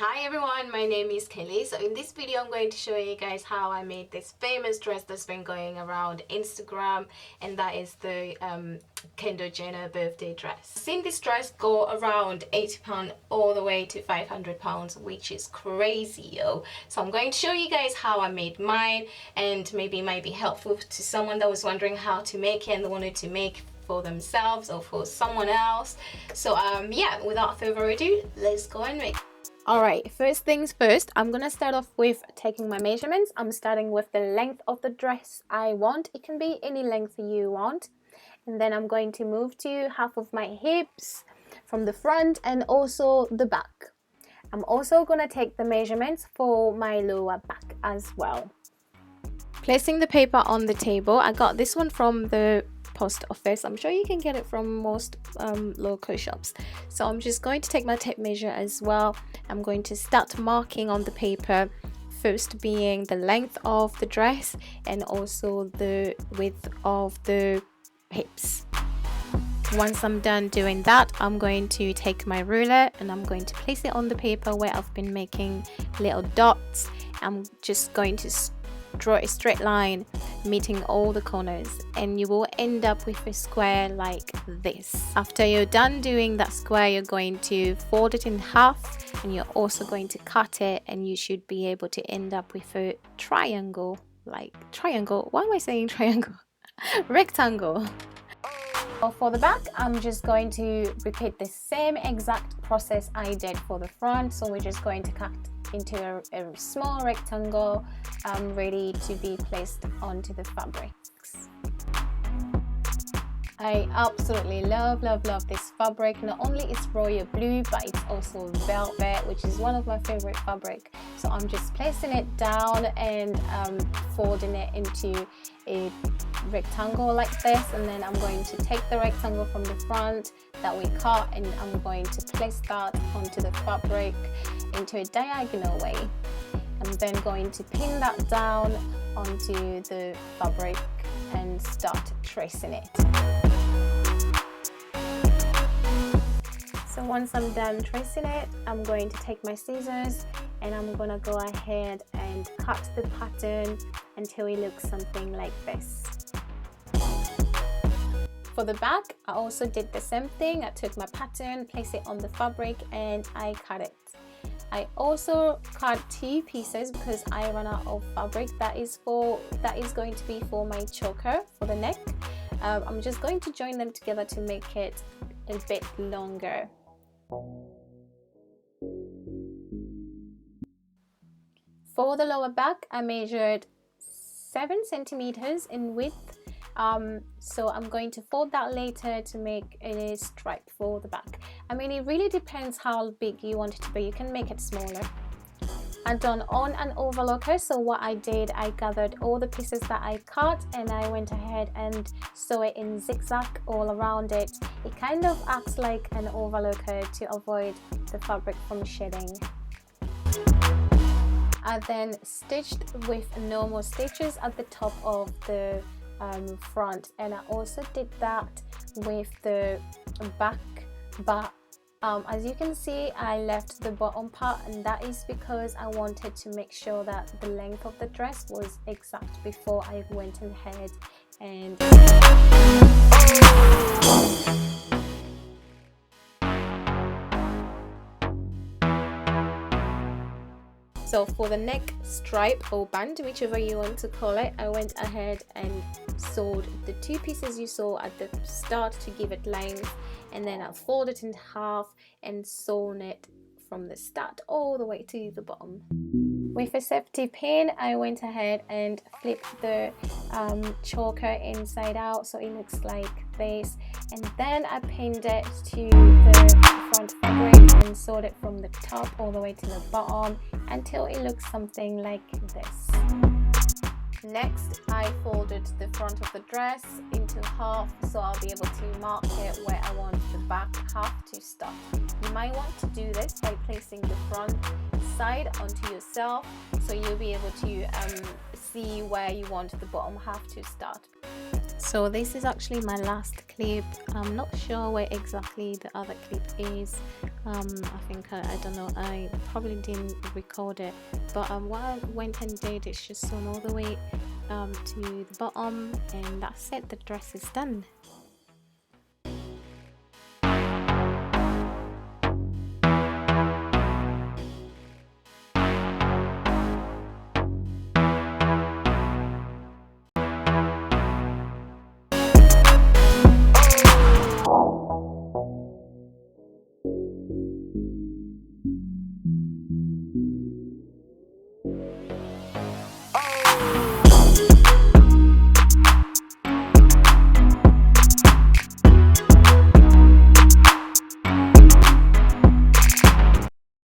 Hi everyone, my name is Kelly. So in this video I'm going to show you guys how I made this famous dress that's been going around Instagram, and that is the Kendall Jenner birthday dress. I've seen this dress go around £80 all the way to £500, which is crazy, yo. So I'm going to show you guys how I made mine, and maybe it might be helpful to someone that was wondering how to make it and they wanted to make for themselves or for someone else. So yeah, without further ado, let's go and make it. Alright, first things first, I'm gonna start off with taking my measurements. I'm starting with the length of the dress I want. It can be any length you want. And then I'm going to move to half of my hips from the front and also the back. I'm also gonna take the measurements for my lower back as well. Placing the paper on the table, I got this one from the post office. I'm sure you can get it from most local shops. So I'm just going to take my tape measure as well. I'm going to start marking on the paper, first being the length of the dress and also the width of the hips. Once I'm done doing that, I'm going to take my ruler and I'm going to place it on the paper where I've been making little dots. I'm just going to draw a straight line meeting all the corners, and you will end up with a square like this. After you're done doing that square, you're going to fold it in half and you're also going to cut it, and you should be able to end up with a triangle. Why am I saying triangle? Rectangle. For the back, I'm just going to repeat the same exact process I did for the front. So we're just going to cut into a small rectangle ready to be placed onto the fabrics. I absolutely love this fabric. Not only it's royal blue, but it's also velvet, which is one of my favorite fabric. So I'm just placing it down and folding it into a rectangle like this, and then I'm going to take the rectangle from the front that we cut and I'm going to place that onto the fabric into a diagonal way. I'm then going to pin that down onto the fabric and start tracing it. So once I'm done tracing it, I'm going to take my scissors and I'm gonna go ahead and cut the pattern until it looks something like this. For the back, I also did the same thing. I took my pattern, placed it on the fabric and I cut it. I also cut two pieces because I ran out of fabric. That is going to be for my choker for the neck. I'm just going to join them together to make it a bit longer. For the lower back, I measured 7 centimeters in width. So I'm going to fold that later to make a stripe for the back. I mean, it really depends how big you want it to be. You can make it smaller. I've done on an overlocker, so what I did, I gathered all the pieces that I cut and I went ahead and sew it in zigzag all around it. It kind of acts like an overlocker to avoid the fabric from shedding. I then stitched with normal stitches at the top of the front, and I also did that with the back, but as you can see, I left the bottom part, and that is because I wanted to make sure that the length of the dress was exact before I went ahead and so for the neck stripe or band, whichever you want to call it, I went ahead and sewed the two pieces you saw at the start to give it length, and then I folded it in half and sewn it from the start all the way to the bottom. With a safety pin, I went ahead and flipped the choker inside out so it looks like this, and then I pinned it to the front fabric and sewed it from the top all the way to the bottom until it looks something like this. Next, I folded the front of the dress into half, so I'll be able to mark it where I want the back half to start. You might want to do this by placing the front side onto yourself, so you'll be able to see where you want the bottom half to start. So this is actually my last clip. I'm not sure where exactly the other clip is. I think I don't know, I probably didn't record it, but what I went and did is just sewn all the way to the bottom, and that's it, the dress is done.